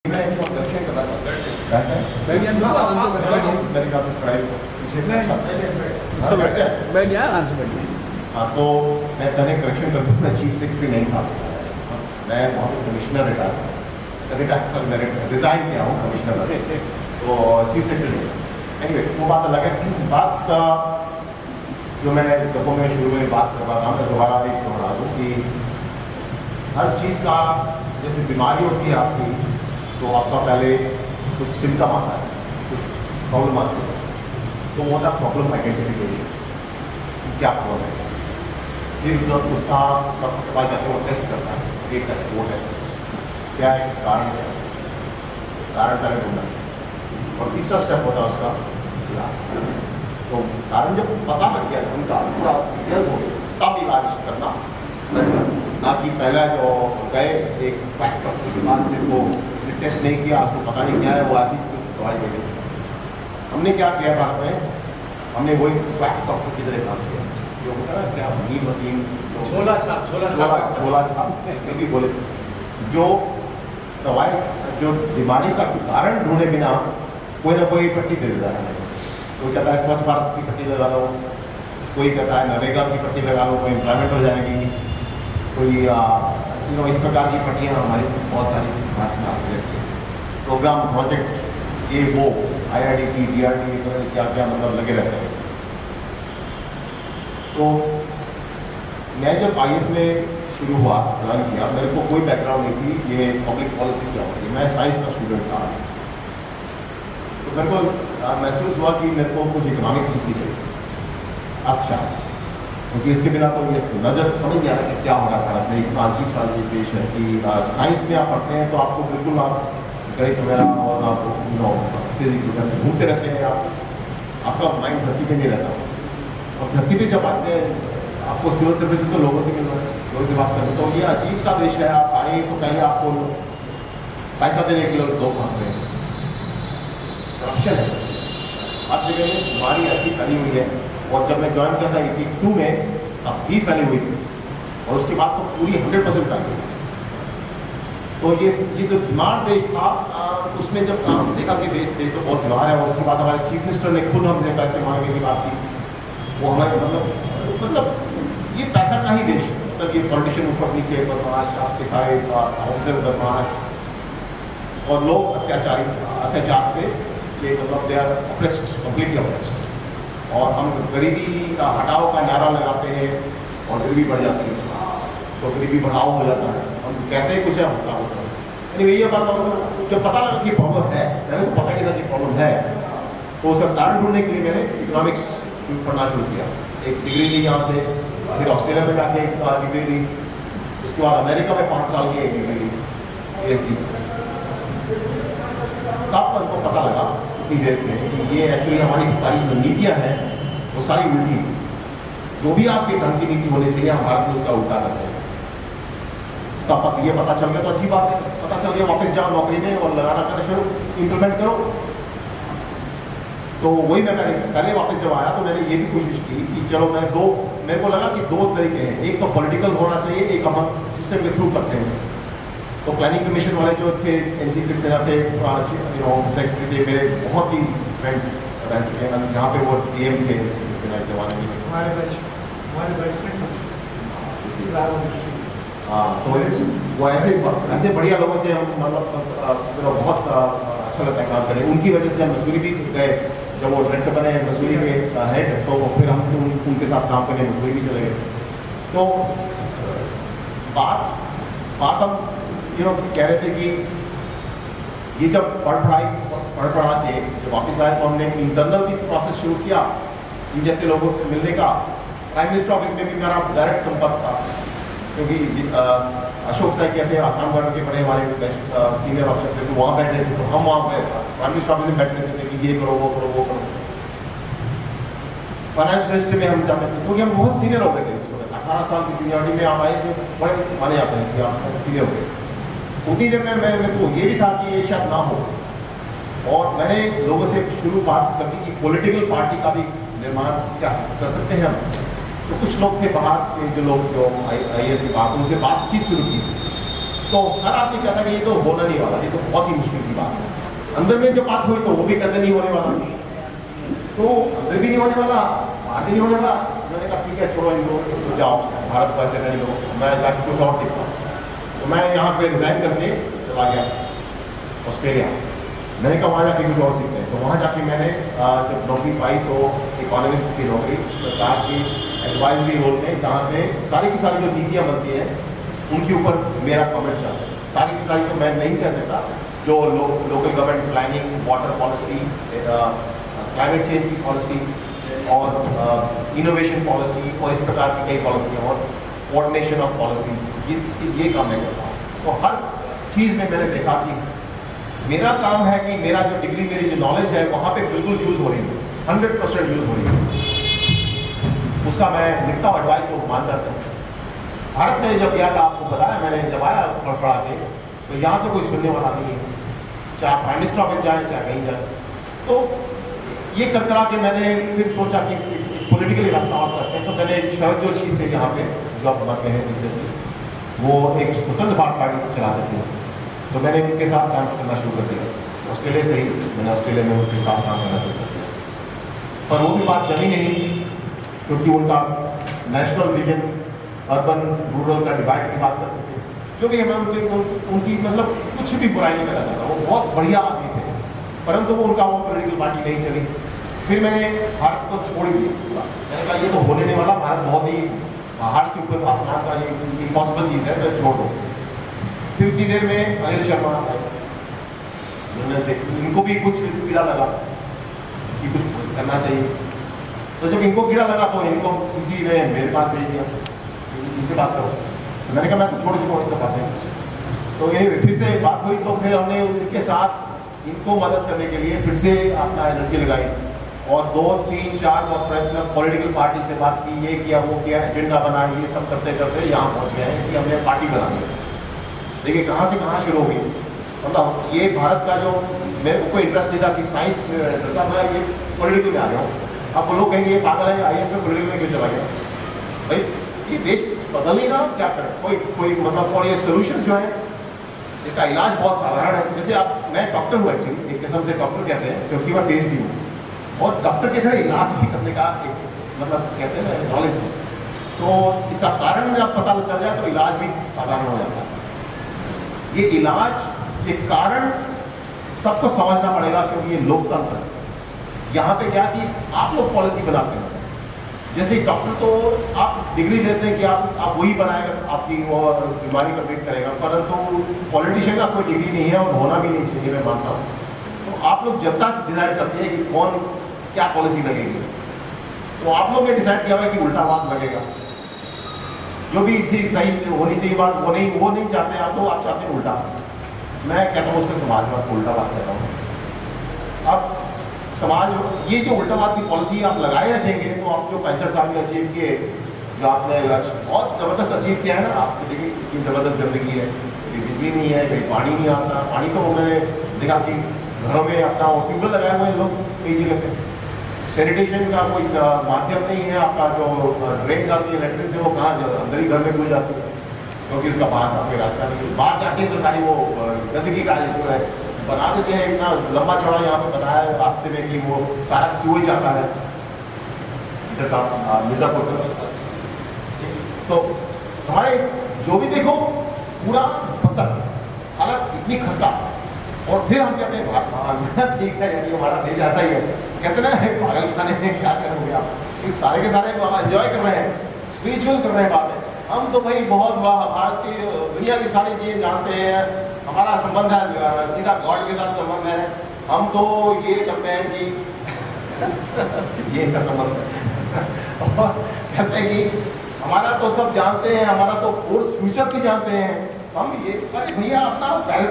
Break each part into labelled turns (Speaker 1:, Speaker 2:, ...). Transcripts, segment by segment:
Speaker 1: मैं एक दर्शन करना चाहता हूँ।
Speaker 2: बैठ
Speaker 1: मेरे ख्याल से पढ़ाई पीछे
Speaker 2: बैठ जाए आराम से बैठ जाए।
Speaker 1: हाँ, तो मैं पहले करेक्शन करता हूँ, मैं चीफ सेक्रेटरी नहीं था, मैं वहाँ पे कमिश्नर रिटायर सर मैं रिज़ाइन किया हूँ कमिश्नर, तो चीफ सेक्रेटरी। एनीवे वो बात अलग है। बात जो मैं डब्बों में शुरू में बात कर रहा था, मैं दोबारा एक दोहरा दूँ कि हर चीज़ का जैसे बीमारी होती है आपकी, तो आपका पहले कुछ सिम्टम आता है, कुछ प्रॉब्लम आती है, तो वो होता है प्रॉब्लम आइडेंटिफिकेशन, क्या प्रॉब्लम है। फिर उसका डॉक्टर के पास जाके वो टेस्ट करता है, ये टेस्ट वो टेस्ट, क्या है कारण क्या है, कारण पहले ढूंढना। और तीसरा स्टेप होता है उसका इलाज। तो कारण जब पता लग गया उनका पूरा डिटेल्स हो गया, तब इलाज करना, ना कि पहला जो गए एक क्वैक डॉक्टर के बाद फिर वो इसने टेस्ट नहीं किया, उसको पता नहीं क्या है, वो ऐसी कुछ दवाई दे दी। हमने क्या किया भारत में, हमने वही क्वैक डॉक्टर की तरह काम किया, जो होता है क्या वकील
Speaker 2: छोला छाप
Speaker 1: भी बोले, जो दवाई जो बीमारी का कारण ढूंढे बिना कोई ना कोई पट्टी दे देता है। कोई कहता है स्वच्छ भारत की पट्टी लगा लो, कोई कहता है नरेगा की पट्टी लगा लो, कोई एम्प्लॉयमेंट हो जाएगी, कोई इस प्रकार की पट्टियाँ हमारी बहुत सारी भारत में आती रहती है। प्रोग्राम प्रोजेक्ट ये वो IRDP DRD क्या क्या मतलब लगे रहते हैं। तो मैं जब IAS में शुरू हुआ ज्वाइन किया, मेरे को कोई बैकग्राउंड नहीं थी ये पब्लिक पॉलिसी क्या होती है, मैं साइंस का स्टूडेंट था। तो मेरे को महसूस हुआ कि मेरे को कुछ इकोनॉमिक्स सीखनी चाहिए, अर्थशास्त्र, क्योंकि इसके बिना तो ये नजर समझ नहीं आ रहा कि क्या हो रहा है भारत में। इतना अजीब सा ये देश है कि साइंस में आप पढ़ते हैं तो आपको बिल्कुल आप गणित वगैरह और आप फिजिक्स वगैरह घूमते रहते हैं, आपका माइंड धरती पे नहीं रहता। और धरती पे जब आते हैं आपको सिविल सर्विस तो लोगों से मिल रहा है, लोगों से बात करें, तो ये अजीब सा देश है। आप आए तो पहले आपको पैसा देने के लिए लोग मांगते हैं, करप्शन है हर जगह में, बीमारी ऐसी फैली हुई है। और जब मैं ज्वाइन किया था 82 में, तब भी फैली हुई थी, और उसके बाद तो पूरी 100% फैली हुई। तो ये जो बीमार देश था, उसमें जब देखा कि देश तो बहुत बीमार है, और उसके बाद हमारे चीफ मिनिस्टर ने खुद हमसे पैसे मांगने की बात की। वो हमारे मतलब ये पैसा का ही देश, मतलब ये पॉलिटिशियन ऊपर नीचे बदमाश, आपके सारे ऑफिसर बदमाश, और लोग अत्याचार से ये मतलब they are oppressed, completely oppressed. और हम गरीबी का हटाओ का नारा लगाते हैं और गरीबी बढ़ जाती है, तो गरीबी बढ़ाओ हो जाता है। हम कहते हैं कुछ है, होता है। यानी ये बात जब पता लगा कि प्रॉब्लम है, मैंने तो पता नहीं था कि प्रॉब्लम है, तो उसका कारण ढूंढने के लिए मैंने इकोनॉमिक्स पढ़ना शुरू किया। एक डिग्री ली यहाँ से, फिर ऑस्ट्रेलिया में जाके एक डिग्री ली, उसके बाद अमेरिका में 5 साल की एक डिग्री ली, PhD। तब हमको पता लगा कि ये एक्चुअली हमारी सारी जो नीतियाँ हैं वो सारी उल्टी, जो भी आपके ढंग की नीति होनी चाहिए हम भारत में उसका उल्टा करते हैं। तब ये पता चल गया तो अच्छी बात है, पता चल गया वापस जाओ नौकरी में और लगाना करना शुरू इम्प्लीमेंट करो। तो वही मैं पहले वापस जब आया तो मैंने ये भी कोशिश की कि चलो मेरे को लगा कि 2 तरीके हैं, एक तो पॉलिटिकल होना चाहिए, एक हम सिस्टम के थ्रू करते हैं। तो प्लानिंग कमीशन वाले जो थे NC सक्सेना थे, सेक्रेटरी थे, मेरे बहुत ही फ्रेंड्स रह चुके हैं, जहाँ पे वो PM थे NC सक्सेना के जमाने में। हाँ, तो वो ऐसे बढ़िया लोगों से हम मतलब बहुत अच्छा लगता है काम करें। उनकी वजह से हम मसूरी भी गए, जब वो डायरेक्टर बने मसूरी के हेड, तो फिर हम उनके साथ काम करने मसूरी भी चले गए। तो बात हम कह रहे थे कि ये जब पढ़ पढ़ा के जब वापस आए तो हमने इंटरनल भी प्रोसेस शुरू किया इन जैसे लोगों से मिलने का। प्राइम मिनिस्टर ऑफिस में भी मेरा डायरेक्ट संपर्क था, क्योंकि अशोक साई कहते हैं आसाम गवर्नर के बड़े हमारे सीनियर ऑफिसर थे, तो वहाँ बैठे थे, तो हम वहाँ पे प्राइम मिनिस्टर ऑफिस में बैठते थे कि ये करो वो करो वो करो। फाइनेंस मिनिस्ट्री में हम जाते थे, क्योंकि हम बहुत सीनियर हो गए थे उस वक्त। 18 साल की सीनियरिटी में आप IAS में बड़े माने जाते हैं कि आप सीनियर हो गए। उतनी देर में मेरे को ये भी था कि ये शायद ना हो, और मैंने लोगों से शुरू बात कर दी कि पॉलिटिकल पार्टी का भी निर्माण क्या कर सकते हैं हम। तो कुछ लोग थे बाहर के जो IAS की बात, उनसे बातचीत शुरू की। तो हर आदमी कहता है कि ये तो होना नहीं वाला, ये तो बहुत ही मुश्किल की बात है। अंदर में जब बात हुई तो वो भी कहते नहीं होने वाला, तो अंदर भी नहीं होने वाला, बाहर भी नहीं होने वाला। मैंने कहा ठीक है छोड़ो इनको, तो जाओ भारत को ऐसे नहीं लो, मैं जाके कुछ और सीखता हूँ। तो मैं यहाँ पे रिजाइन करके चला गया ऑस्ट्रेलिया। मैंने कहा वहाँ जाके कुछ और सीखते हैं। तो वहाँ जाके मैंने जब नौकरी पाई तो इकोनॉमिस्ट की नौकरी सरकार की एडवाइजरी रोल में, जहाँ पे सारी की सारी जो नीतियाँ बनती हैं उनके ऊपर मेरा कमेंट चाहता है। सारी की सारी तो मैं नहीं कह सकता, जो local government planning, water policy, climate change की पॉलिसी और इनोवेशन पॉलिसी और इस प्रकार की कई पॉलिसी और कोऑर्डिनेशन ऑफ पॉलिसीज, ये काम मैं करता हूँ। तो हर चीज़ में मैंने देखा कि मेरा काम है कि मेरा जो डिग्री, मेरी जो नॉलेज है वहाँ पे बिल्कुल यूज़ हो रही है, 100% यूज़ हो रही है। उसका मैं लिखता हूँ, एडवाइस को मान करता हूँ। भारत में जब गया था, आपको बताया मैंने, जब आया पढ़ा के, तो यहाँ तो कोई सुनने वाला नहीं है, चाहे प्राइम मिनिस्टर ऑफिस जाए चाहे कहीं जाए। तो ये कर करा के मैंने फिर सोचा कि पॉलिटिकली रास्ता और करते हैं। तो मैंने शरद जोशी थे यहाँ पे, जो आप बताते हैं रिसेंटली, वो एक स्वतंत्र भारत पार्टी चलाते थे, तो मैंने उनके साथ काम करना शुरू कर दिया। ऑस्ट्रेलिया से ही मैंने ऑस्ट्रेलिया में उनके साथ काम करना शुरू कर दिया। पर वो भी बात जमी नहीं, क्योंकि उनका नेशनल विजन अर्बन रूरल का डिवाइड की बात करते थे। जो भी हमें उनकी मतलब कुछ भी बुराई नहीं करना चाहता, वो बहुत बढ़िया आदमी थे, परंतु वो उनका वो पॉलिटिकल पार्टी नहीं चली। फिर मैंने भारत को छोड़ ही दिया। मैंने कहा ये तो होने नहीं वाला, भारत बहुत ही बाहर से ऊपर आसमान का ये इम्पॉसिबल चीज़ है, तो छोड़ दो। फिर इतनी देर में अनिल शर्मा आए, से इनको भी कुछ कीड़ा लगा कि कुछ करना चाहिए। तो जब इनको कीड़ा लगा तो इनको किसी ने मेरे पास भेज दिया, इनसे बात करो। तो मैंने कहा मैं तो छोड़ चुका हूँ इस सब बातें। तो ये फिर से बात हुई, तो फिर हमने उनके साथ इनको मदद करने के लिए फिर से अपना एनर्जी लगाई और 2, 3, 4 पॉलिटिकल पार्टी से बात की, ये किया वो किया, एजेंडा बना, ये सब करते करते यहाँ पहुँच गए हैं कि हमने पार्टी बना दी। देखिए कहाँ से कहाँ शुरू होगी। मतलब ये भारत का जो मेरे को इंटरेस्ट नहीं था कि साइंस करता, मैं ये पॉलिटिकल में आ गया हूँ। अब वो लोग कहेंगे ये पागल है, IAS में पॉलिटिकल में क्यों चला गया? भाई ये देश बदल नहीं रहा, क्या करें? कोई मतलब, और ये सोल्यूशन जो है इसका इलाज बहुत साधारण है। जैसे आप, मैं डॉक्टर हूँ एक्चुअली, एक किस्म से डॉक्टर कहते हैं, क्योंकि मैं PhD हूँ और डॉक्टर की तरह इलाज भी करने का एक मतलब कहते हैं ना नॉलेज है। तो इसका कारण जब पता चल जाए तो इलाज भी साधारण हो जाता है। ये इलाज, ये कारण सबको समझना पड़ेगा, क्योंकि ये लोकतंत्र है। यहाँ पे क्या कि आप लोग पॉलिसी बनाते हैं, जैसे डॉक्टर तो आप डिग्री देते हैं कि आप वही बनाएगा, आपकी वो बीमारी का ट्रीट करेगा, परंतु पॉलिटिशियन का कोई डिग्री नहीं है और होना भी नहीं चाहिए, मैं मानता हूँ। तो आप लोग जनता से डिसाइड करते हैं कि कौन क्या पॉलिसी लगेगी। तो आप लोग ने डिसाइड किया हुआ कि उल्टा बात लगेगा, जो भी इसी सही होनी चाहिए बात वो नहीं चाहते आप लोग, आप चाहते हैं उल्टा। मैं कहता हूँ उसको समाजवाद को उल्टा बात कहता हूँ। अब समाज, ये जो उल्टावाद की पॉलिसी आप लगाए रखेंगे तो आप जो 65 साल में अचीव किए, जो आपने लक्ष्य बहुत ज़बरदस्त अचीव किया है ना, आपने देखिए कितनी ज़बरदस्त गंदगी है, कहीं बिजली नहीं है, कहीं पानी नहीं आता। पानी तो उन्होंने देखा कि घरों में अपना ट्यूबवेल लगाए हुए हैं लोग कई जगह पे, सैनिटेशन का कोई माध्यम नहीं है, आपका जो ड्रेन जाती है इलेक्ट्रिक से वो कहाँ अंदर ही घर में घुस जाती है, क्योंकि उसका बाहर का कोई रास्ता नहीं है। बाहर जाती है तो सारी वो गंदगी का जो है बना देते हैं, इतना लंबा चौड़ा यहाँ पे बताया है रास्ते में कि वो सारा सीवेज जाता है इधर का मिर्जापुर का। तो हमारे जो भी देखो पूरा पत्थर, हालत इतनी खस्ता, और फिर हम कहते हैं हाँ ठीक है यानी हमारा देश ऐसा ही है। कहते ना पागल खाने में क्या करोगे आप, सारे के सारे एंजॉय कर रहे हैं, स्पिरिचुअल कर रहे हैं बातें। हम तो भाई बहुत भारत की दुनिया की सारी चीज़ें जानते हैं, हमारा संबंध है सीधा गॉड के साथ संबंध है। हम तो ये करते हैं कि ये इनका संबंध है और कहते हैं कि हमारा तो सब जानते हैं, हमारा तो फोर्स फ्यूचर भी जानते हैं हम। ये अरे भैया अपना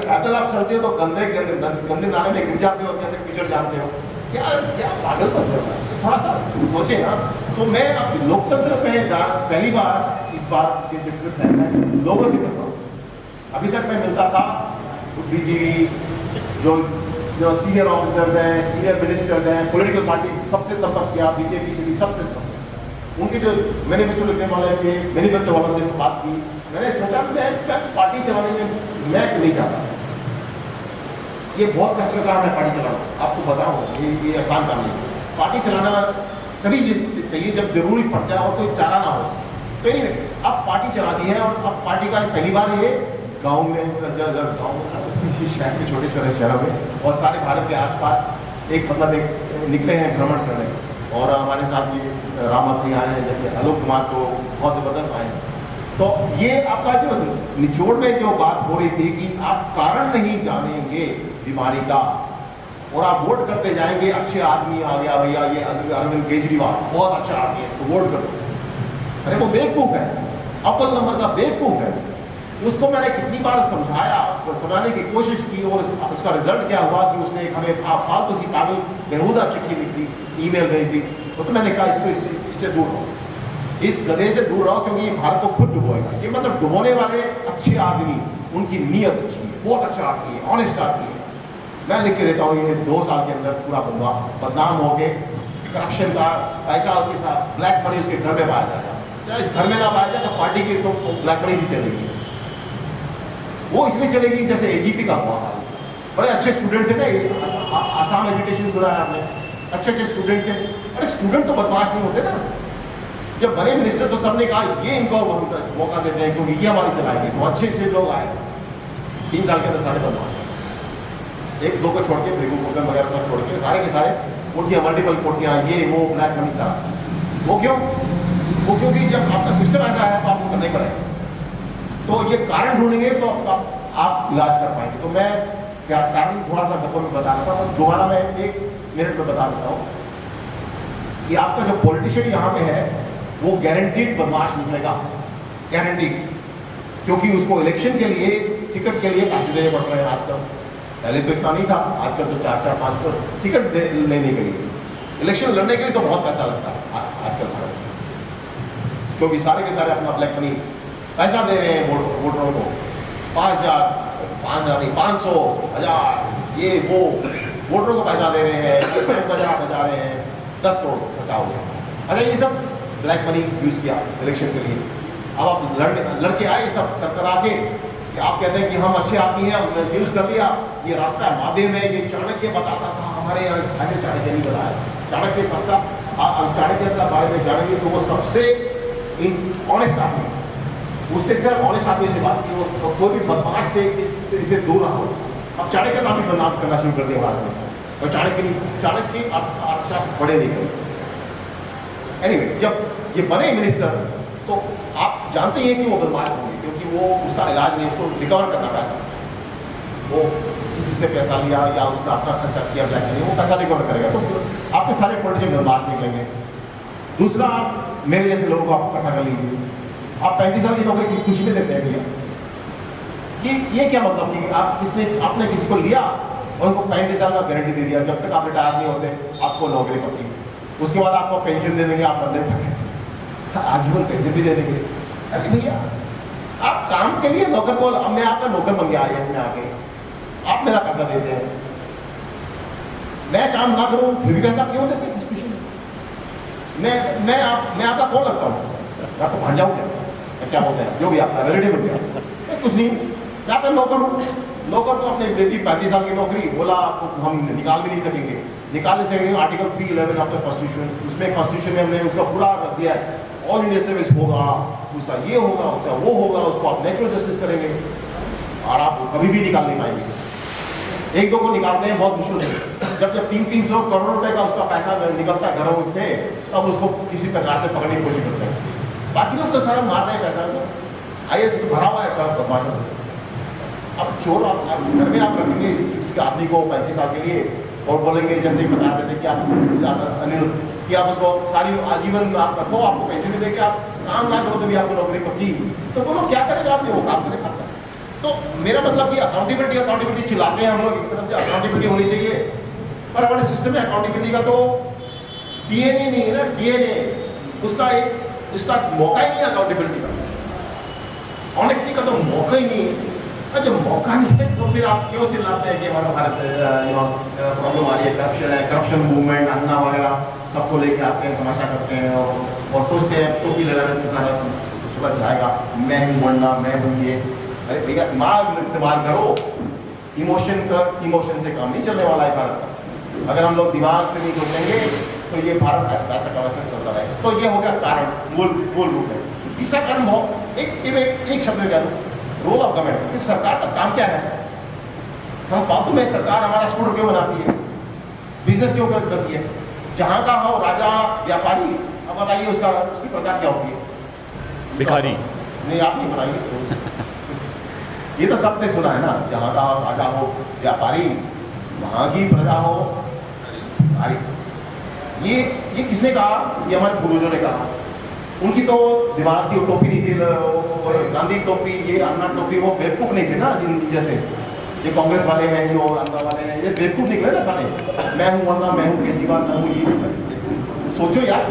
Speaker 1: पैदल आप चलते हो तो गंदे नाले में गिर जाते हो, कहते फ्यूचर जानते हो, क्या क्या पागल पर चल रहा है, थोड़ा सा सोचे ना। तो मैं अब लोकतंत्र में पहली बार इस बात के जिक्र है मैं लोगों से करता हूँ। अभी तक मैं मिलता था बुद्धिजीवी, जो सीनियर ऑफिसर्स हैं, सीनियर मिनिस्टर्स हैं, पॉलिटिकल पार्टी सबसे संपर्क किया, BJP से भी सबसे संपर्क, उनके जो मैनिफेस्टो लिखने वाले थे, मैनिफेस्टो वालों से बात की, मैंने सोचा मैं पार्टी चलाने में मैं नहीं चाहता, ये बहुत कष्ट का काम है पार्टी चलाना, आपको बताऊं ये आसान काम नहीं है। पार्टी चलाना तभी चाहिए जब जरूरी पड़ जाए और कोई चारा ना हो। तो नहीं, अब पार्टी चला दी है और अब पार्टी का पहली बार ये गांव में शहर में छोटे छोटे शहरों में और सारे भारत के आसपास एक मतलब एक निकले हैं भ्रमण करने। और हमारे साथ ये राम मंत्री आए हैं, जैसे आलोक कुमार तो बहुत ज़बरदस्त आए हैं। तो ये आपका जो निचोड़ में जो बात हो रही थी कि आप कारण नहीं जानेंगे बीमारी का और आप वोट करते जाएंगे, अच्छे आदमी आ गया भैया ये अरविंद केजरीवाल बहुत अच्छा आदमी है, इसको वोट करो। अरे वो बेवकूफ़ है, अव्वल नंबर का बेवकूफ़ है। उसको मैंने कितनी बार समझाया, समझाने की कोशिश की और उसका रिजल्ट क्या हुआ कि उसने हमें फालतू सी पागल बेहुदा चिट्ठी लिख दी, ईमेल भेज दी। तो मैंने कहा इससे दूर रहो, इस गधे से दूर रहो, क्योंकि ये भारत को खुद डुबोएगा। ये मतलब डुबोने वाले अच्छे आदमी, उनकी नीयत अच्छी है, बहुत अच्छा आदमी है, ऑनेस्ट आदमी है। मैं लिख के देता हूँ ये 2 साल के अंदर पूरा बदनाम हो गए, करप्शन का पैसा उसके साथ, ब्लैक मनी उसके घर में पाया जाएगा। चाहे घर में ना पाया जाए तो पार्टी की तो ब्लैक मनी ही चलेगी। वो इसलिए चलेगी जैसे एजीपी का हुआ, बड़े अच्छे स्टूडेंट थे ना, आसाम एजुकेशन सुना है आपने, अच्छे स्टूडेंट थे। अरे स्टूडेंट तो बदमाश नहीं होते ना। जब बने मिनिस्टर तो सबने कहा ये इनको मौका देते हैं क्योंकि ये हमारी चलाएंगे, तो अच्छे से लोग आए। 3 साल के अंदर सारे बदमाश, 1-2 को छोड़ के बेगूसराय वगैरह को छोड़ के सारे के सारे कोटियाँ, मल्टीपल कोटियाँ, ये वो ब्लैक मनी सारा। वो क्यों? वो क्योंकि जब आपका सिस्टम ऐसा है तो आपको करना ही पड़ेगा। तो ये कारण ढूंढेंगे तो आप इलाज कर पाएंगे। तो मैं क्या कारण थोड़ा सा गप्पों में बता रहा था, दोबारा मैं 1 मिनट में बता देता हूँ कि आपका जो पॉलिटिशियन यहाँ पे है वो गारंटीड बदमाश निकलेगा, गारंटीड। क्योंकि उसको इलेक्शन के लिए, टिकट के लिए पैसे देने पड़ रहे हैं आजकल। पहले तो इतना नहीं था, आजकल तो 4-5 टिकट लेने के लिए, इलेक्शन लड़ने के लिए तो बहुत पैसा लगता है आजकल भारत में। क्योंकि सारे के सारे अपना ब्लैक मनी पैसा दे रहे हैं वोटरों को, 5,000 नहीं 500, 1000 ये वो वोटरों को पैसा दे रहे हैं, बजा रहे हैं, 10 करोड़ खर्चा हो गया। अच्छा, ये सब ब्लैक मनी यूज़ किया इलेक्शन के लिए। अब आप लड़के आए सब कर आके कि आप कहते हैं कि हम अच्छे आदमी हैं, हमने यूज़ कर लिया, ये रास्ता है महादेव है, ये चाणक्य बताता था, हमारे यहाँ ऐसे चाणक्य नहीं बताया। चाणक्य सबसे चाणक्य के बारे में जानेंगे तो वो सबसे ऑनेस्ट आदमी, उसने सिर्फ ऑनेस्ट आदमी से बात की, वो कोई भी बदमाश से इसे दूर रहा हो। अब चाणक्य का भी बदनाम करना शुरू कर दिया भारत में, और चाणक्य अर्थशास्त्र पढ़े नहीं गए। एनीवे, जब ये बने मिनिस्टर तो आप जानते हैं कि वो बदमाश होंगे, क्योंकि वो उसका इलाज नहीं, उसको रिकवर करना पैसा, वो किसी से पैसा लिया या उसका अपना खर्चा किया ब्लैक मनी, वो पैसा रिकवर करेगा। तो आपके सारे पॉलिटिशियन बदमाश निकलेंगे। दूसरा, आप मेरे जैसे लोगों को आप इकट्ठा कर लीजिए, आप 35 साल की नौकरी किस खुशी में देते हैं भैया? ये क्या मतलब कि आपने किसी को लिया और उनको 35 साल का गारंटी दे दिया, जब तक आप रिटायर नहीं होते आपको नौकरी पक्की, उसके बाद आपको पेंशन दे देंगे, आप बंदे तक आजीवन पेंशन भी दे देंगे। अरे भैया, आप काम के लिए नौकर को, अब मैं आपका नौकर बन गया IAS में आके, आप मेरा पैसा देते हैं, मैं काम ना करूं फिर भी पैसा क्यों देते हैं? किस खुशी में? मैं आपका कौन लगता हूँ? मैं आपको भांजा हूँ क्या बोलते हैं, जो भी आपका रिलेटिव हो गया, कुछ नहीं, मैं आपका नौकर हूँ। नौकर तो अपने दे दी 35 साल की नौकरी, बोला आपको हम निकाल भी नहीं सकेंगे, निकाल नहीं सकेंगे। आर्टिकल 311 आपका कॉन्स्टिट्यूशन, उसमें कॉन्स्टिट्यूशन में हमने उसका पूरा रख दिया है, ऑल इंडिया सर्विस होगा, उसका ये होगा, उसका वो होगा, उसको आप नेचुरल जस्टिस करेंगे और आप कभी भी निकाल नहीं पाएंगे। 1-2 को निकालते हैं बहुत मुश्किल से, जब 300 करोड़ रुपए का उसका पैसा निकलता है घरों से, तब उसको किसी प्रकार से पकड़ने की कोशिश करते हैं। बाकी लोग तो सारा मार रहे हैं पैसा, तो IAS तो भरा हुआ है बदमाशों से। अब चोर आप घर में आप रखेंगे किसी आदमी को 35 साल के लिए और बोलेंगे, जैसे बता देते कि आप अनिल कि आप उसको सारी आजीवन आप रखो, आपको पेंशन भी देंगे, आप काम ना करो तो भी आपको नौकरी पक्की, तो बोलो क्या करेगा आपने? वो काम करे पड़ता है। तो मेरा मतलब कि अकाउंटेबिलिटी चिल्लाते हैं हम लोग, एक तरफ से अकाउंटेबिलिटी होनी चाहिए, पर हमारे सिस्टम में अकाउंटेबिलिटी का तो DNA नहीं है ना, DNA उसका मौका ही नहीं है अकाउंटेबिलिटी का, ऑनेस्टी का तो मौका ही नहीं है। जब मौका नहीं है तो फिर आप क्यों चिल्लाते हैं कि हमारा भारत प्रॉब्लम आ रही है, करप्शन मूवमेंट, अन्ना वगैरह सबको लेके आते हैं, तमाशा करते हैं और सोचते हैं टोपी लगाने से सारा सूरत जाएगा, मैं हूँ वरना मैं हूँ ये। अरे भैया दिमाग इस्तेमाल करो, इमोशन से काम नहीं चलने वाला है भारत का। अगर हम लोग दिमाग से नहीं सोचेंगे तो ये भारत ऐसा का वैसा चलता रहेगा। तो ये हो गया कारण, मूल रूप है। तीसरा कारण बहुत एक शब्द में कह दूँ, रोल ऑफ गवर्नमेंट। इस सरकार का काम क्या है? हम फालतू में सरकार हमारा स्कूटर क्यों बनाती है, बिजनेस क्यों करती है? जहाँ का हो राजा व्यापारी, अब बताइए उसकी प्रजा क्या होती है?
Speaker 3: भिखारी।
Speaker 1: नहीं आप नहीं बताइए। ये तो सबने सुना है ना, जहाँ का हो राजा हो व्यापारी, वहाँ की प्रजा हो भिखारी। ये किसने कहा? ये हमारे पूर्वजों ने कहा। उनकी तो दिमाग की टोपी नहीं थी, गांधी टोपी, ये अन्ना टोपी, वो बेवकूफ़ नहीं थे ना जैसे ये कांग्रेस वाले हैं, जो अन्ना वाले हैं, ये बेवकूफ़ निकले ना सारे। मैं हूँ वरना मैं हूँ केजरीवाल, मैं हूँ ये। सोचो यार,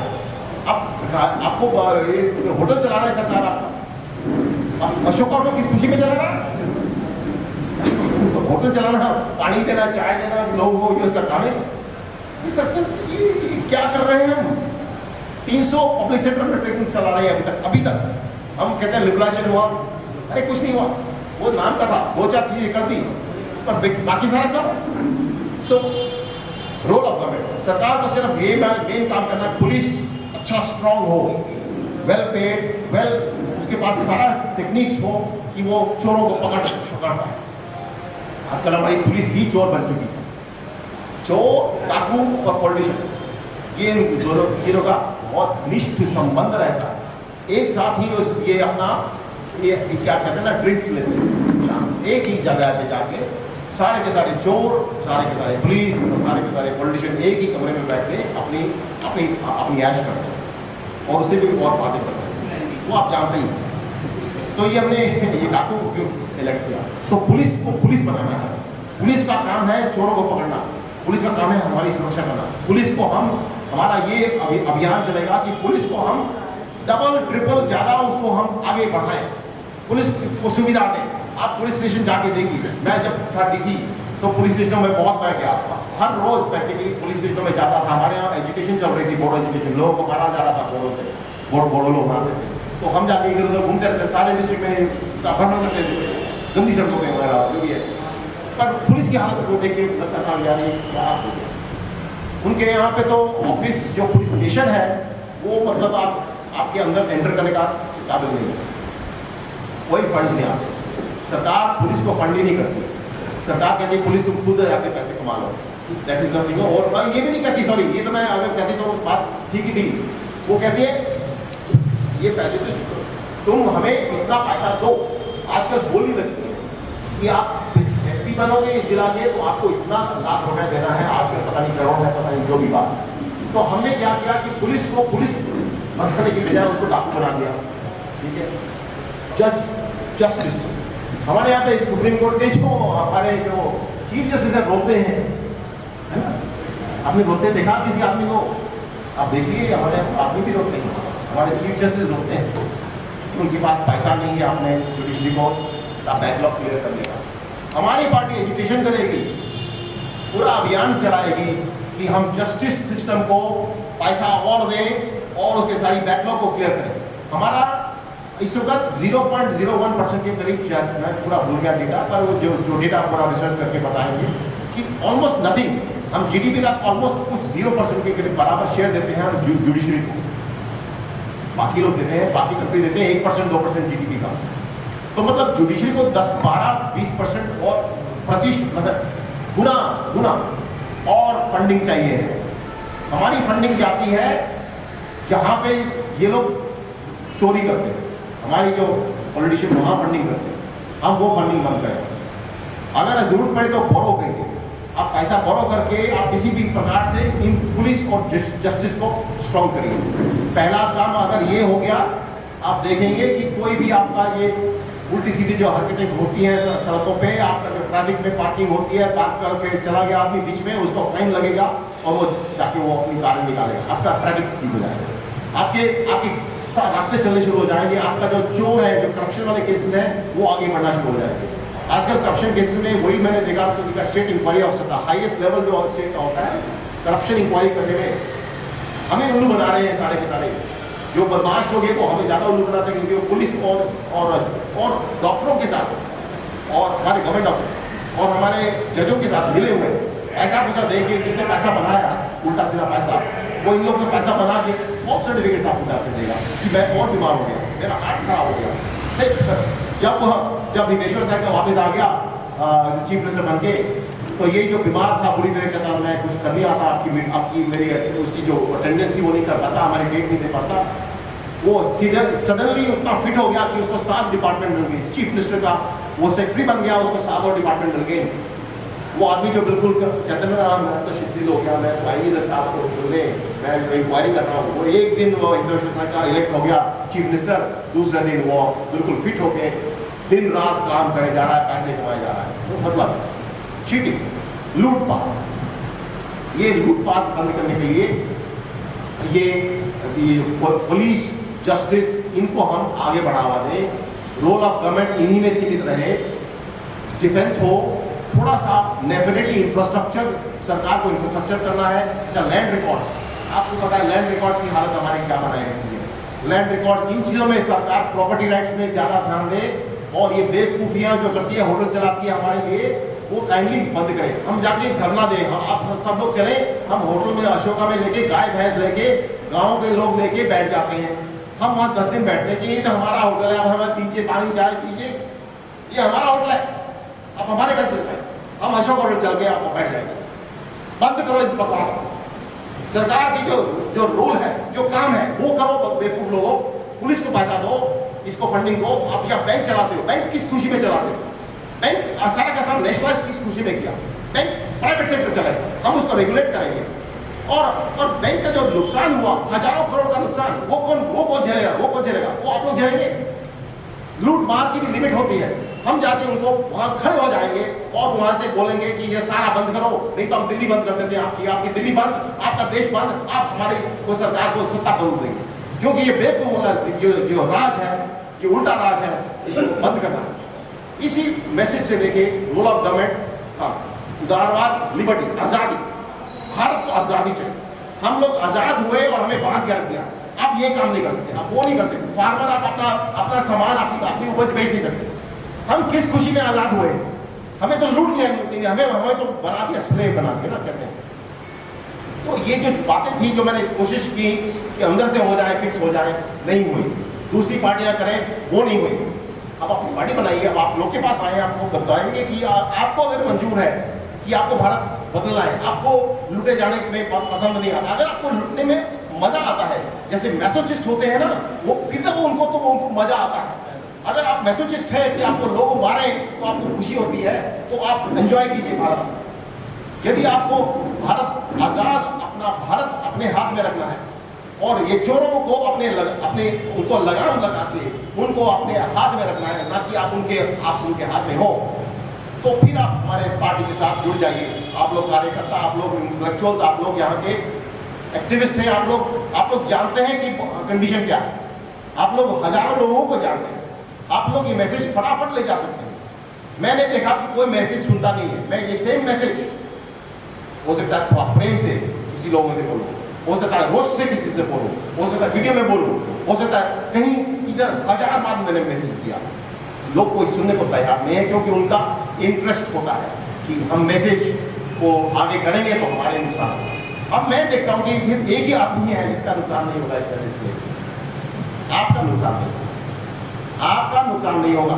Speaker 1: अब आपको होटल चला रहा है सरकार आपका, अब अशोक होटल किस खुशी में चला रहा है? होटल चलाना, पानी देना, चाय देना लोगों को, ये उसका काम है। ये सब ये क्या कर रहे हैं हम? 300 पब्लिक सेक्टर अंडरटेकिंग चला रहे हैं अभी तक। हम कहते हैं लिबरलाइजेशन हुआ, अरे कुछ नहीं हुआ, वो नाम का था, 2-4 चीजें कर दी, पर बाकी सारा चल। सो रोल ऑफ गवर्नमेंट, सरकार को सिर्फ ये मेन काम करना है, पुलिस अच्छा स्ट्रांग हो, वेल पेड, उसके पास सारा टेक्निक्स हो कि वो चोरों को पकड़ पाए। आजकल हमारी पुलिस ही चोर बन चुकी है, चोर, डाकू और पॉलिटिशियन, ये दोनों तीनों का बहुत निष्ठ संबंध रहता है। एक साथ ही ये अपना ये क्या कहते हैं ना, ड्रिंक्स लेते हैं एक ही जगह पे जाके, सारे के सारे चोर, सारे के सारे पुलिस और सारे के सारे पॉलिटिशियन एक ही कमरे में बैठ के अपनी ऐश करते हैं और उससे भी और बातें करते हैं, वो आप जानते ही। तो ये हमने ये डाकू क्यों इलेक्ट किया? तो पुलिस को पुलिस बनाना है। पुलिस का काम है चोरों को पकड़ना, पुलिस का काम है हमारी सुरक्षा करना। पुलिस को हमारा ये अभियान चलेगा कि पुलिस को हम डबल ट्रिपल ज़्यादा उसको हम आगे बढ़ाएं, पुलिस को सुविधा दें। आप पुलिस स्टेशन जाके देखिए, मैं जब था डीसी तो पुलिस स्टेशन में बहुत मैं गया था, हर रोज प्रैक्टिकली पुलिस स्टेशन में जाता था। हमारे यहाँ एजुकेशन चल रही थी, बोर्ड एजुकेशन, लोगों को मारा जा रहा था बोर्डों से, बोर्डो लोग मारते थे, तो हम जाके इधर उधर घूमते रहते, सारे डिस्ट्रिक्ट में भ्रमण करते थे, गंदी सड़कों पे वगैरह जो भी है। पर पुलिस की हालत को देख के लगता था यार ये क्या हो गया। उनके यहाँ पे तो ऑफिस जो पुलिस स्टेशन है वो मतलब आपके अंदर एंटर करने का काबिल नहीं है, कोई फंड्स नहीं आते, सरकार पुलिस को फंड ही नहीं करती। सरकार कहती है पुलिस तुम खुद जाके पैसे कमा लो, दैट इज द थिंग। और ये भी नहीं कहती, सॉरी ये तो मैं अगर कहती तो बात ठीक ही थी, वो कहती है ये पैसे तो तुम हमें इतना पैसा दो। आजकल बोली लगती है कि आप एसपी बनोगे इस जिला के तो आपको इतना लाख रुपए देना है, आजकल पता नहीं करोड़ है, पता नहीं जो भी बात। तो हमने क्या किया कि पुलिस को पुलिस बनने की बजाय उसको डाकू बना दिया, ठीक है। जज जस्टिस हमारे यहाँ पे सुप्रीम कोर्ट के जो हमारे जो चीफ जस्टिस रोकते हैं, है ना, आपने रोकते देखा किसी आदमी को? आप देखिए हमारे आदमी भी रोकते हैं, हमारे चीफ जस्टिस रोकते हैं, उनके पास पैसा नहीं है अपने जुडिशरी को बैकलॉग क्लियर करने का। हमारी पार्टी एजुकेशन करेगी, पूरा अभियान चलाएगी कि हम जस्टिस सिस्टम को पैसा और दें और उसके सारी बैकलॉग को क्लियर करें। हमारा इस वक्त 0.01% के करीब, शायद मैं पूरा भूल गया डेटा, पर वो जो डेटा पूरा रिसर्च करके बताएंगे कि ऑलमोस्ट नथिंग, हम जीडीपी का ऑलमोस्ट कुछ 0% के करीब बराबर शेयर देते हैं हम जुडिशरी को। बाकी लोग देते हैं, बाकी कंट्री देते हैं 1% 2% जीडीपी का। तो मतलब जुडिशरी को 10, 12, 20% और प्रतिशत मतलब गुना और फंडिंग चाहिए। हमारी फंडिंग जाती है जहाँ पे ये लोग चोरी करते हैं, हमारी जो पॉलिटिशियन वहाँ फंडिंग करते हैं, हम वो फंडिंग बंद करें। अगर जरूरत पड़े तो बोरो करेंगे, आप पैसा बोरो करके आप किसी भी प्रकार से इन पुलिस और जस्टिस को स्ट्रॉन्ग करिए। पहला काम अगर ये हो गया, आप देखेंगे कि कोई भी आपका ये उल्टी सीधी जो हरकतें होती हैं सड़कों पे, आपका जो ट्रैफिक में पार्किंग होती है, पार्क करके चला गया आदमी बीच में, उसको फाइन लगेगा और वो जाके वो अपनी कार निकालेगा, आपका ट्रैफिक ठीक हो जाएगा, आपके रास्ते चलने शुरू हो जाएंगे। आपका जो चोर है, जो करप्शन वाले केसेस हैं, वो आगे बढ़ना शुरू हो जाएंगे। आजकल करप्शन केसेस में वही मैंने देखा तो स्टेट इंक्वायरी ऑफिसर था, हाईएस्ट लेवल जो स्टेट का होता है करप्शन इंक्वायरी करने में, हमें उल्लू बना रहे हैं सारे के सारे। जो बदमाश लोग हैं वो हमें ज़्यादा उल्लू बनाते हैं, क्योंकि वो पुलिस और डॉक्टरों के साथ और हमारे गवर्नमेंट डॉक्टर और हमारे जजों के साथ मिले हुए ऐसा पैसा देंगे जिसने पैसा बनाया उल्टा सीधा पैसा, वो इन लोगों ने पैसा बना के बहुत सर्टिफिकेट आपको जाकर देगा कि मैं और बीमार हो गया, मेरा हार्ट खराब हो गया। जब हितेश्वर साहब का वापस आ गया चीफ मिनिस्टर बन के, तो ये जो बीमार था बुरी तरह का था, मैं कुछ कर नहीं आता, आपकी मेरी उसकी जो अटेंडेंस थी वो नहीं कर पाता, हमारी डेट नहीं दे पाता, वो सडनली उतना फिट हो गया कि उसको 7 डिपार्टमेंट मिल गई। चीफ मिनिस्टर का वो सेक्रेटरी बन गया, उसको 7 और डिपार्टमेंट मिल गए। वो आदमी जो बिल्कुल कहते हैं ना मैं तो शिथिल हो गया, मैं तो आई नहीं सकता आपको बोलने, मैं इंक्वायरी कर रहा हूँ, वो एक दिन वो हितेश्वर साहब का इलेक्ट हो गया चीफ मिनिस्टर, दूसरे दिन वो बिल्कुल फिट होके दिन रात काम करे जा रहा है, पैसे कमाए जा रहा है। तो मतलब चीटिंग, लूटपाट, ये लूटपाट बंद करने के लिए ये पुलिस जस्टिस इनको हम आगे बढ़ावा दें, रोल ऑफ गवर्नमेंट इन्हीं में सीमित रहे, डिफेंस हो, थोड़ा सा डेफिनेटली इंफ्रास्ट्रक्चर, सरकार को इंफ्रास्ट्रक्चर करना है। अच्छा लैंड रिकॉर्ड्स, आपको पता है लैंड रिकॉर्ड्स की हालत हमारी क्या बनाई रहती है। लैंड रिकॉर्ड इन चीज़ों में सरकार प्रॉपर्टी राइट्स में ज़्यादा ध्यान दे, और ये बेवकूफियाँ जो करती है, होटल चलाती है हमारे लिए, वो काइंडली बंद करें। हम जाके धरना दें, आप सब लोग चलें, हम होटल में अशोका में लेके गाय भैंस लेके गाँव के लोग लेके बैठ जाते हैं, हम वहाँ 10 दिन बैठने के लिए, तो हमारा होटल है, अब हमें दीजिए पानी चाय दीजिए, ये हमारा होटल है, आप हमारे घर चलते हैं, हम अशोक होटल चल के आपको बैठ जाएंगे। बंद करो इस बकवास को। सरकार की जो रूल है, जो काम है वो करो। बेवकूफ लोगों, पुलिस को पैसा दो, इसको फंडिंग दो। आप यहाँ बैंक चलाते हो, बैंक किस खुशी में चलाते हो? बैंक सारा का सारा नेशनलाइज किस खुशी में किया? बैंक प्राइवेट सेक्टर चलाए, हम उसको रेगुलेट करेंगे। और बैंक का जो नुकसान हुआ, हजारों करोड़ का नुकसान, वो कौन झेलेगा? वो कौन झेलेगा? वो आप लोग झेलेंगे। लूट मार की भी लिमिट होती है। हम जाके उनको वहां खड़े हो जाएंगे और वहां से बोलेंगे कि ये सारा बंद करो, नहीं तो हम दिल्ली बंद कर देते हैं, आपकी दिल्ली बंद, आपका देश बंद, आप हमारी को सरकार को सत्ता बदल देंगे। क्योंकि ये बेवकूफ जो राज है, ये उल्टा राज है, इसको बंद करना है। इसी मैसेज से लेके रूल ऑफ गवर्नमेंट, उदारवाद, लिबर्टी, आजादी, भारत को आजादी चाहिए। हम लोग आजाद हुए और हमें बांध के रख दिया। आप ये काम नहीं कर सकते, आप वो नहीं कर सकते। फार्मर आप अपना सामान अपनी उपज बेच नहीं सकते। हम किस खुशी में आजाद हुए? हमें तो लूट लिया, हमें तो बना दिया, स्लेव बना दिया ना, कहते हैं। तो ये जो बातें थी, जो मैंने कोशिश की कि अंदर से हो जाए, फिक्स हो जाए, नहीं हुई। दूसरी पार्टियां करें, वो नहीं हुई। अब अपनी पार्टी बनाइए। अब आप लोग के पास आए, आपको बताएंगे कि आपको अगर मंजूर है कि आपको भारत बदलना है, आपको लूटे जाने में पसंद नहीं आता, अगर आपको लूटने में मजा आता है, जैसे मैसोचिस्ट होते हैं ना, वो पीटा को उनको मजा आता है। अगर आप मैसोचिस्ट है कि आपको लोग मारें तो आपको खुशी होती है, तो आप एंजॉय कीजिए भारत। यदि आपको भारत आजाद, अपना भारत अपने हाथ में रखना है और ये चोरों को अपने उनको लगाम लगा के उनको अपने हाथ में रखना है, ना कि आप उनके हाथ में हो, तो फिर आप हमारे इस पार्टी के साथ जुड़ जाइए। आप लोग कार्यकर्ता, आप लोग इंटेलेक्चुअल्स, आप लोग यहाँ के एक्टिविस्ट हैं, आप लोग जानते हैं कि कंडीशन क्या है। आप लोग हजारों लोगों को जानते हैं, आप लोग ये मैसेज फटाफट ले जा सकते हैं। मैंने देखा कि कोई मैसेज सुनता नहीं है। मैं ये सेम मैसेज हो सकता है थोड़ा प्रेम से किसी लोगों से बोलूं, हो सकता है रोस्ट से किसी से बोलूं, हो सकता है वीडियो में बोलूं, हो सकता है कहीं इधर 1000 बार मैंने मैसेज दिया, लोग कोई सुनने को तैयार नहीं है, क्योंकि उनका इंटरेस्ट होता है कि हम मैसेज को आगे करेंगे तो हमारे नुकसान होगा। अब मैं देखता हूँ कि फिर एक ही आदमी है जिसका नुकसान नहीं होगा इस मैसेज से। आपका नुकसान नहीं होगा, आपका नुकसान नहीं होगा,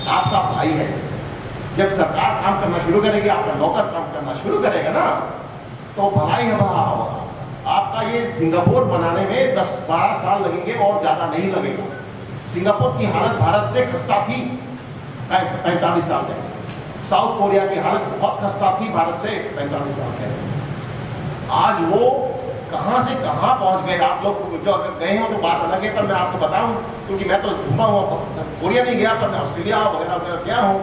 Speaker 1: आपका भाई है इसमें। जब सरकार काम करना शुरू करेगी, आपका नौकर काम करना शुरू करेगा ना, तो भलाई है भला होगा। आपका ये सिंगापुर बनाने में 10-12 साल लगेंगे और ज़्यादा नहीं लगेगा। सिंगापुर की हालत भारत से खस्ता थी 45 साल पहले। साउथ कोरिया की हालत बहुत खस्ता थी भारत से 45 साल पहले। आज वो कहाँ से कहाँ पहुँच गए। आप लोग जो अगर गए हो तो बात अलग है, पर मैं आपको बताऊँ, क्योंकि मैं तो घूमा हुआ, कोरिया नहीं गया, पर मैं ऑस्ट्रेलिया वगैरह गया हूँ,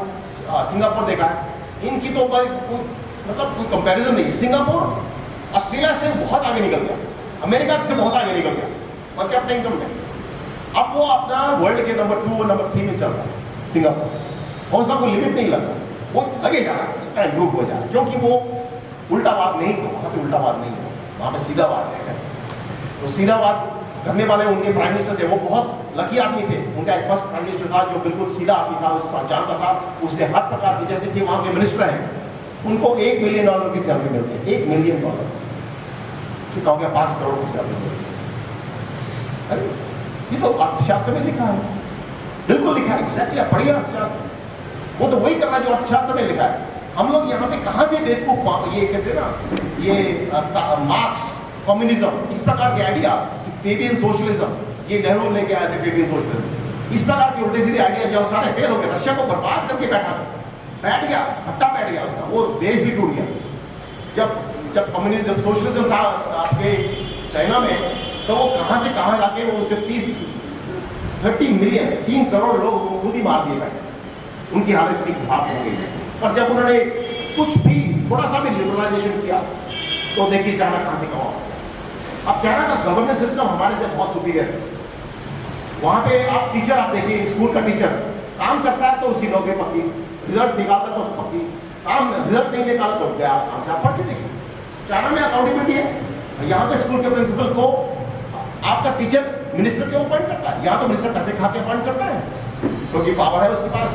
Speaker 1: सिंगापुर देखा है। इनकी तो मतलब कोई कंपैरिजन नहीं। सिंगापुर ऑस्ट्रेलिया से बहुत आगे निकल गया, अमेरिका से बहुत आगे निकल गया, और क्या अपने इनकम में। अब वो अपना वर्ल्ड के नंबर 2 और नंबर 3 में चल रहा है सिंगापुर, और उसका कोई लिमिट नहीं लगता, वो लगे जा रहा है, इम्प्रूव हो जा रहा है, क्योंकि वो उल्टा बात नहीं, तो वहाँ पे उल्टा बात नहीं है, वहाँ पे सीधा बात है। तो सीधा बात करने वाले उनके प्राइम मिनिस्टर थे, वो बहुत लकी आदमी थे। उनका एक फर्स्ट प्राइम मिनिस्टर था जो बिल्कुल सीधा आदमी था, उस जानता था, उसने हर प्रकार की, जैसे कि वहाँ के मिनिस्टर हैं उनको $1 मिलियन की सैलरी मिलती है, $1 मिलियन, ठीक हो गया 5 करोड़ की सैलरी मिलती है। अरे ये तो अर्थशास्त्र में लिखा है, बिल्कुल लिखा है, एग्जैक्टली पढ़िए अर्थशास्त्र, वो तो वही करना जो अर्थशास्त्र में लिखा है। हम लोग यहाँ पे कहाँ से बेवकूफ, ये कहते हैं ना, ये मार्क्स, कम्युनिज्म, इस प्रकार के आइडिया, फेबियन सोशलिज्म, ये नेहरू लेके आए थे फेबियन सोशलिज्म, इस प्रकार के उल्टे सीधे आइडिया जो सारे फेल हो गए, रशिया को बर्बाद करके बैठ गया, भट्टा बैठ गया उसका, वो देश भी टूट गया। जब कम्युनिज्म, जब सोशलिज्म था आपके चाइना में, तो वो कहाँ से कहाँ लाके वो उसके 30 मिलियन 3 करोड़ लोग खुद ही मार दिए गए, उनकी हालत इतनी खराब हो गई। पर जब उन्होंने कुछ भी थोड़ा सा भी लिबरलाइजेशन किया तो देखिए चाइना कहाँ से कमा। अब चाइना का गवर्नेंस सिस्टम हमारे से बहुत सुपीरियर है। वहाँ पे आप टीचर, आप देखिए स्कूल का टीचर काम करता है तो उसकी नौकरी पक्की, रिजल्ट निकालता तो पक्की, काम रिजल्ट नहीं निकाला तो गया काम से। आप पढ़ के देखिए चाइना में अकाउंटेबिलिटी है। यहाँ पे स्कूल के प्रिंसिपल को आपका टीचर मिनिस्टर क्यों अपॉइंट करता है? यहाँ तो मिनिस्टर पैसे खा के अपॉइंट करता है क्योंकि पावर है उसके पास,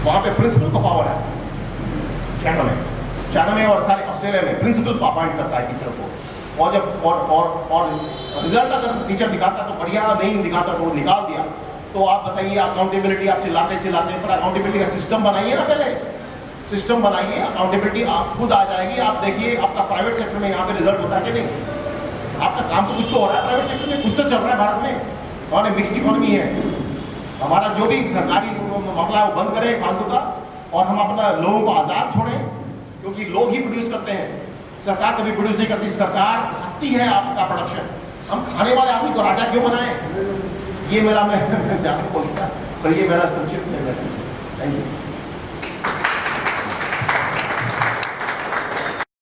Speaker 1: वहाँ पे प्रिंसिपल को पावर है। चाइना में और सारे ऑस्ट्रेलिया में प्रिंसिपल अपॉइंट करता है टीचर को, और जब और रिजल्ट अगर टीचर दिखाता तो बढ़िया, नहीं दिखाता तो निकाल दिया। तो आप बताइए अकाउंटेबिलिटी, आप चिल्लाते पर अकाउंटेबिलिटी का सिस्टम बनाइए ना, पहले सिस्टम बनाइए, अकाउंटेबिलिटी आप खुद आ जाएगी। आप देखिए आपका प्राइवेट सेक्टर में यहाँ पे रिजल्ट होता है कि नहीं? आपका काम तो कुछ तो हो रहा है प्राइवेट सेक्टर में, कुछ तो चल रहा है भारत में, और मिक्स्ड इकोनॉमी है। हमारा जो भी सरकारी मामला है वो बंद करें फालतू का, और हम अपना लोगों को आज़ाद छोड़ें, क्योंकि लोग ही प्रोड्यूस करते हैं, सरकार कभी प्रोड्यूस नहीं करती। सरकार खाती है आपका प्रोडक्शन, हम खाने वाले आदमी को राजा क्यों बनाएं? ये मेरा, मैं ज़्यादा बोलता, पर ये मेरा संक्षिप्त मैसेज है। Thank you.